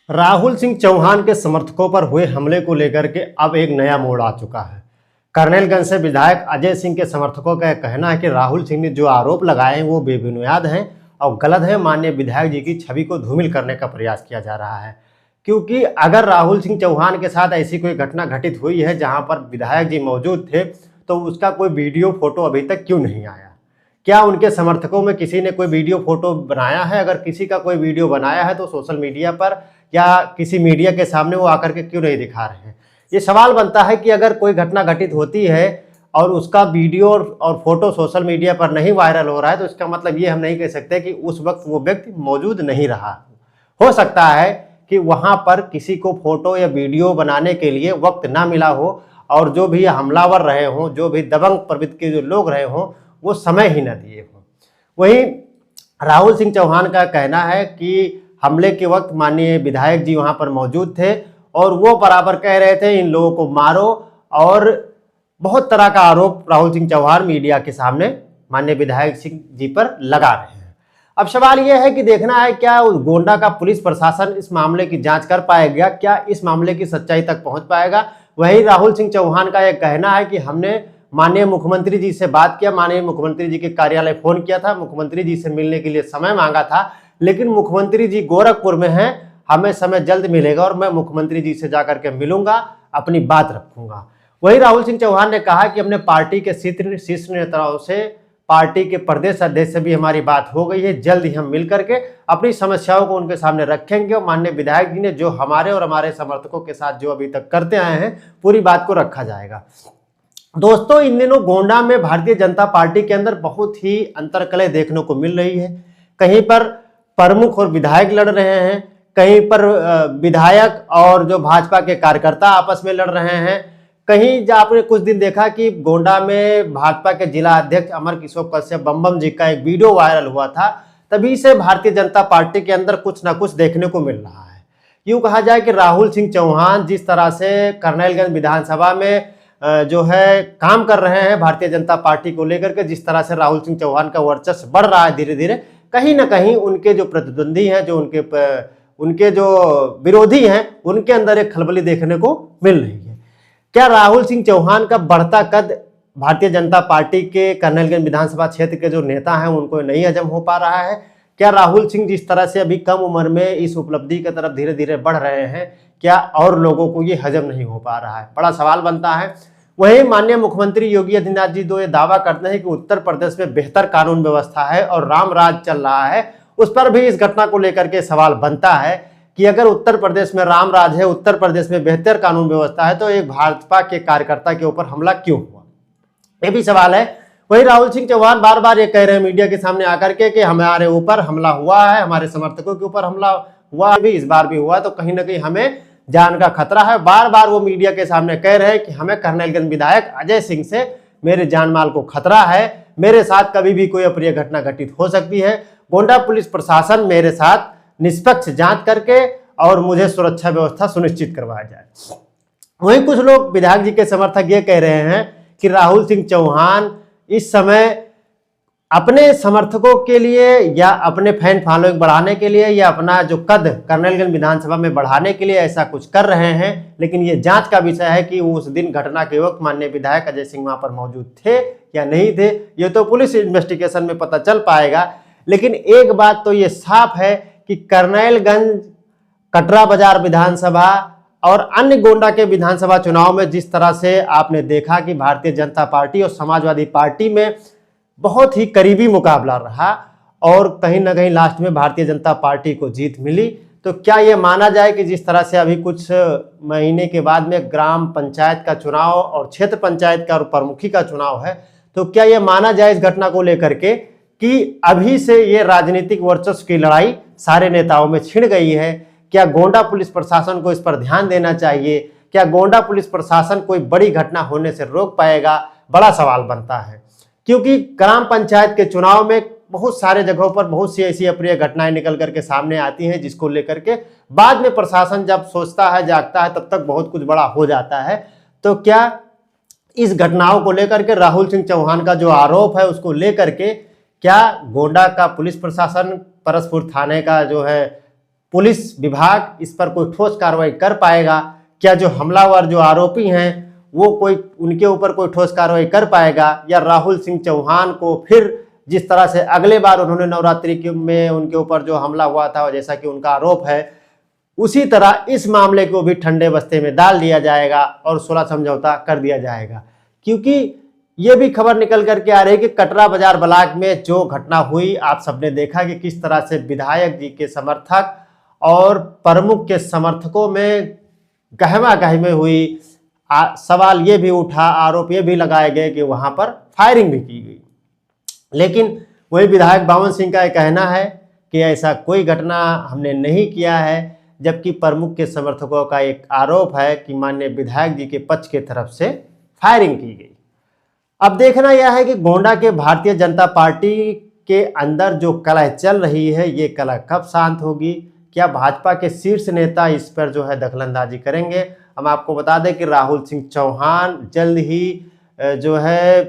राहुल सिंह चौहान के समर्थकों पर हुए हमले को लेकर के अब एक नया मोड़ आ चुका है। कर्नलगंज से विधायक अजय सिंह के समर्थकों का कहना है कि राहुल सिंह ने जो आरोप लगाए हैं वो बेबुनियाद हैं और गलत है। माननीय विधायक जी की छवि को धूमिल करने का प्रयास किया जा रहा है, क्योंकि अगर राहुल सिंह चौहान के साथ ऐसी कोई घटना घटित हुई है जहां पर विधायक जी मौजूद थे, तो उसका कोई वीडियो फोटो अभी तक क्यों नहीं आया? क्या उनके समर्थकों में किसी ने कोई वीडियो फोटो बनाया है? अगर किसी का कोई वीडियो बनाया है तो सोशल मीडिया पर या किसी मीडिया के सामने वो आकर के क्यों नहीं दिखा रहे हैं? ये सवाल बनता है कि अगर कोई घटना घटित होती है और उसका वीडियो और फोटो सोशल मीडिया पर नहीं वायरल हो रहा है, तो इसका मतलब ये हम नहीं कह सकते कि उस वक्त वो व्यक्ति मौजूद नहीं रहा। हो सकता है कि वहां पर किसी को फोटो या वीडियो बनाने के लिए वक्त ना मिला हो और जो भी हमलावर रहे हों, जो भी दबंग प्रवृत्ति के जो लोग रहे हों, वो समय ही न दिए हों। वहीं राहुल सिंह चौहान का कहना है कि हमले के वक्त माननीय विधायक जी वहां पर मौजूद थे और वो बराबर कह रहे थे इन लोगों को मारो, और बहुत तरह का आरोप राहुल सिंह चौहान मीडिया के सामने माननीय विधायक सिंह जी पर लगा रहे हैं। अब सवाल यह है कि देखना है क्या उस गोंडा का पुलिस प्रशासन इस मामले की जांच कर पाएगा, क्या इस मामले की सच्चाई तक पहुंच पाएगा। वहीं राहुल सिंह चौहान का यह कहना है कि हमने माननीय मुख्यमंत्री जी से बात किया, माननीय मुख्यमंत्री जी के कार्यालय फोन किया था, मुख्यमंत्री जी से मिलने के लिए समय मांगा था, लेकिन मुख्यमंत्री जी गोरखपुर में हैं, हमें समय जल्द मिलेगा और मैं मुख्यमंत्री जी से जाकर के मिलूंगा, अपनी बात रखूंगा। वहीं राहुल सिंह चौहान ने कहा कि हमने पार्टी के शीर्ष नेताओं से, पार्टी के प्रदेश अध्यक्ष से भी हमारी बात हो गई है, जल्द ही हम मिल करके अपनी समस्याओं को उनके सामने रखेंगे और माननीय विधायक जी ने जो हमारे और हमारे समर्थकों के साथ जो अभी तक करते आए हैं, पूरी बात को रखा जाएगा। दोस्तों, इन दिनों गोंडा में भारतीय जनता पार्टी के अंदर बहुत ही अंतर्कलह देखने को मिल रही है। कहीं पर प्रमुख और विधायक लड़ रहे हैं, कहीं पर विधायक और जो भाजपा के कार्यकर्ता आपस में लड़ रहे हैं। कहीं आपने कुछ दिन देखा कि गोंडा में भाजपा के जिला अध्यक्ष अमर किशोर कश्यप बम जी का एक वीडियो वायरल हुआ था। तभी से भारतीय जनता पार्टी के अंदर कुछ ना कुछ देखने को मिल रहा है। यूं कहा जाए कि राहुल सिंह चौहान जिस तरह से कर्नलगंज विधानसभा में जो है काम कर रहे हैं भारतीय जनता पार्टी को लेकर के, जिस तरह से राहुल सिंह चौहान का वर्चस्व बढ़ रहा है धीरे धीरे, कहीं ना कहीं उनके जो प्रतिद्वंदी हैं, जो उनके जो विरोधी हैं, उनके अंदर एक खलबली देखने को मिल रही है। क्या राहुल सिंह चौहान का बढ़ता कद भारतीय जनता पार्टी के कर्नलगंज विधानसभा क्षेत्र के जो नेता हैं उनको नहीं हजम हो पा रहा है? क्या राहुल सिंह जिस तरह से अभी कम उम्र में इस उपलब्धि की तरफ धीरे धीरे बढ़ रहे हैं, क्या और लोगों को ये हजम नहीं हो पा रहा है? बड़ा सवाल बनता है। वहीं माननीय मुख्यमंत्री योगी आदित्यनाथ जी तो ये दावा करते हैं कि उत्तर प्रदेश में बेहतर कानून व्यवस्था है और राम राज चल रहा है। उस पर भी इस घटना को लेकर के सवाल बनता है कि अगर उत्तर प्रदेश में राम राज है, उत्तर प्रदेश में बेहतर कानून व्यवस्था है, तो एक भाजपा के कार्यकर्ता के ऊपर हमला क्यों हुआ, ये भी सवाल है। वही राहुल सिंह चौहान बार बार ये कह रहे हैं मीडिया के सामने आकर के कि हमारे ऊपर हमला हुआ है, हमारे समर्थकों के ऊपर हमला हुआ भी, इस बार भी हुआ, तो कहीं ना कहीं हमें जान का खतरा है। बार बार वो मीडिया के सामने कह रहे हैं कि हमें कर्नलगंज विधायक अजय सिंह से मेरे जान माल को खतरा है, मेरे साथ कभी भी कोई अप्रिय घटना घटित हो सकती है। गोंडा पुलिस प्रशासन मेरे साथ निष्पक्ष जांच करके और मुझे सुरक्षा व्यवस्था सुनिश्चित करवाया जाए। वहीं कुछ लोग विधायक जी के समर्थक ये कह रहे हैं कि राहुल सिंह चौहान इस समय अपने समर्थकों के लिए या अपने फैन फॉलोइंग बढ़ाने के लिए या अपना जो कद कर्नलगंज विधानसभा में बढ़ाने के लिए ऐसा कुछ कर रहे हैं, लेकिन ये जांच का विषय है कि उस दिन घटना के वक्त माननीय विधायक अजय सिंह वहां पर मौजूद थे या नहीं थे। ये तो पुलिस इन्वेस्टिगेशन में पता चल पाएगा। लेकिन एक बात तो ये साफ है कि कर्नलगंज, कटरा बाजार विधानसभा और अन्य गोंडा के विधानसभा चुनाव में जिस तरह से आपने देखा कि भारतीय जनता पार्टी और समाजवादी पार्टी में बहुत ही करीबी मुकाबला रहा और कहीं ना कहीं लास्ट में भारतीय जनता पार्टी को जीत मिली, तो क्या ये माना जाए कि जिस तरह से अभी कुछ महीने के बाद में ग्राम पंचायत का चुनाव और क्षेत्र पंचायत का और प्रमुखी का चुनाव है, तो क्या ये माना जाए इस घटना को लेकर के कि अभी से ये राजनीतिक वर्चस्व की लड़ाई सारे नेताओं में छिड़ गई है? क्या गोंडा पुलिस प्रशासन को इस पर ध्यान देना चाहिए? क्या गोंडा पुलिस प्रशासन कोई बड़ी घटना होने से रोक पाएगा? बड़ा सवाल बनता है, क्योंकि ग्राम पंचायत के चुनाव में बहुत सारे जगहों पर बहुत सी ऐसी अप्रिय घटनाएं निकल करके सामने आती हैं, जिसको लेकर के बाद में प्रशासन जब सोचता है, जागता है, तब तक बहुत कुछ बड़ा हो जाता है। तो क्या इस घटनाओं को लेकर के राहुल सिंह चौहान का जो आरोप है उसको लेकर के क्या गोंडा का पुलिस प्रशासन, परसपुर थाने का जो है पुलिस विभाग इस पर कोई ठोस कार्रवाई कर पाएगा? क्या जो हमलावर, जो आरोपी हैं, वो कोई उनके ऊपर कोई ठोस कार्रवाई कर पाएगा? या राहुल सिंह चौहान को फिर जिस तरह से अगले बार उन्होंने नवरात्रि में उनके ऊपर जो हमला हुआ था, जैसा कि उनका आरोप है, उसी तरह इस मामले को भी ठंडे बस्ते में डाल दिया जाएगा और 16 समझौता कर दिया जाएगा? क्योंकि ये भी खबर निकल करके आ रही है कि कटरा बाजार ब्लॉक में जो घटना हुई, आप सबने देखा कि किस तरह से विधायक जी के समर्थक और प्रमुख के समर्थकों में गहमा गहमी हुई। सवाल ये भी उठा, आरोप ये भी लगाए गए कि वहां पर फायरिंग भी की गई। लेकिन वही विधायक बावन सिंह का कहना है कि ऐसा कोई घटना हमने नहीं किया है, जबकि प्रमुख के समर्थकों का एक आरोप है कि माननीय विधायक जी के पक्ष के तरफ से फायरिंग की गई। अब देखना यह है कि गोंडा के भारतीय जनता पार्टी के अंदर जो कलह चल रही है, ये कलह कब शांत होगी? क्या भाजपा के शीर्ष नेता इस पर जो है दखलंदाजी करेंगे? हम आपको बता दें कि राहुल सिंह चौहान जल्द ही जो है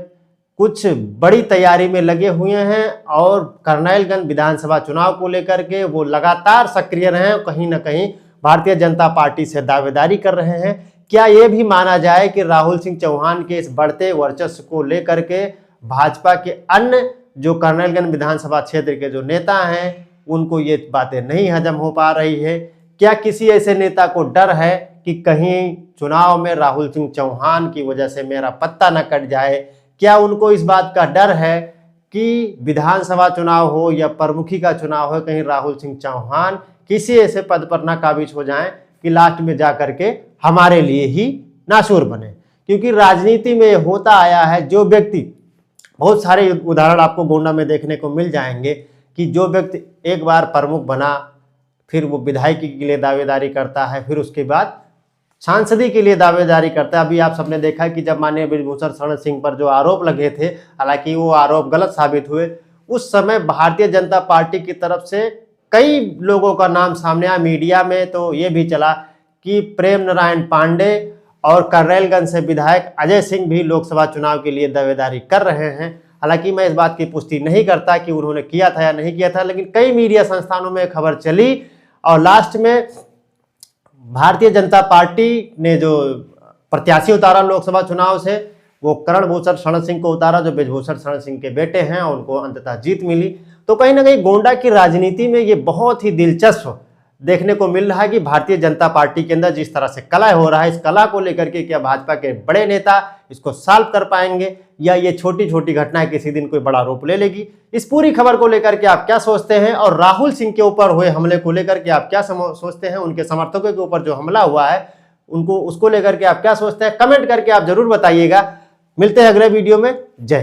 कुछ बड़ी तैयारी में लगे हुए हैं और करनैलगंज विधानसभा चुनाव को लेकर के वो लगातार सक्रिय रहे हैं, कहीं ना कहीं भारतीय जनता पार्टी से दावेदारी कर रहे हैं। क्या ये भी माना जाए कि राहुल सिंह चौहान के इस बढ़ते वर्चस्व को लेकर के भाजपा के अन्य जो करनैलगंज विधानसभा क्षेत्र के जो नेता हैं, उनको ये बातें नहीं हजम हो पा रही है? क्या किसी ऐसे नेता को डर है कि कहीं चुनाव में राहुल सिंह चौहान की वजह से मेरा पत्ता न कट जाए? क्या उनको इस बात का डर है कि विधानसभा चुनाव हो या प्रमुखी का चुनाव हो, कहीं राहुल सिंह चौहान किसी ऐसे पद पर ना काबिज हो जाएं कि लास्ट में जा करके हमारे लिए ही नासूर बने? क्योंकि राजनीति में होता आया है, जो व्यक्ति, बहुत सारे उदाहरण आपको गोंडा में देखने को मिल जाएंगे कि जो व्यक्ति एक बार प्रमुख बना, फिर वो विधायकी के लिए दावेदारी करता है, फिर उसके बाद सांसदी के लिए दावेदारी करता है। अभी आप सबने देखा कि जब माननीय ब्रिजभूषण शरण सिंह पर जो आरोप लगे थे, हालांकि वो आरोप गलत साबित हुए, उस समय भारतीय जनता पार्टी की तरफ से कई लोगों का नाम सामने आया। मीडिया में तो ये भी चला कि प्रेम नारायण पांडे और करनैलगंज से विधायक अजय सिंह भी लोकसभा चुनाव के लिए दावेदारी कर रहे हैं। हालांकि मैं इस बात की पुष्टि नहीं करता कि उन्होंने किया था या नहीं किया था, लेकिन कई मीडिया संस्थानों में खबर चली और लास्ट में भारतीय जनता पार्टी ने जो प्रत्याशी उतारा लोकसभा चुनाव से, वो करणभूषण शरण सिंह को उतारा, जो ब्रिजभूषण शरण सिंह के बेटे हैं, और उनको अंततः जीत मिली। तो कहीं ना कहीं गोंडा की राजनीति में ये बहुत ही दिलचस्प देखने को मिल रहा है कि भारतीय जनता पार्टी के अंदर जिस तरह से कलह हो रहा है, इस कलह को लेकर के क्या भाजपा के बड़े नेता इसको सॉल्व कर पाएंगे, या ये छोटी छोटी घटनाएं किसी दिन कोई बड़ा रूप ले लेगी? इस पूरी खबर को लेकर के आप क्या सोचते हैं? और राहुल सिंह के ऊपर हुए हमले को लेकर के आप क्या सोचते हैं? उनके समर्थकों के ऊपर जो हमला हुआ है, उसको लेकर के आप क्या सोचते हैं? कमेंट करके आप जरूर बताइएगा। मिलते हैं अगले वीडियो में। जय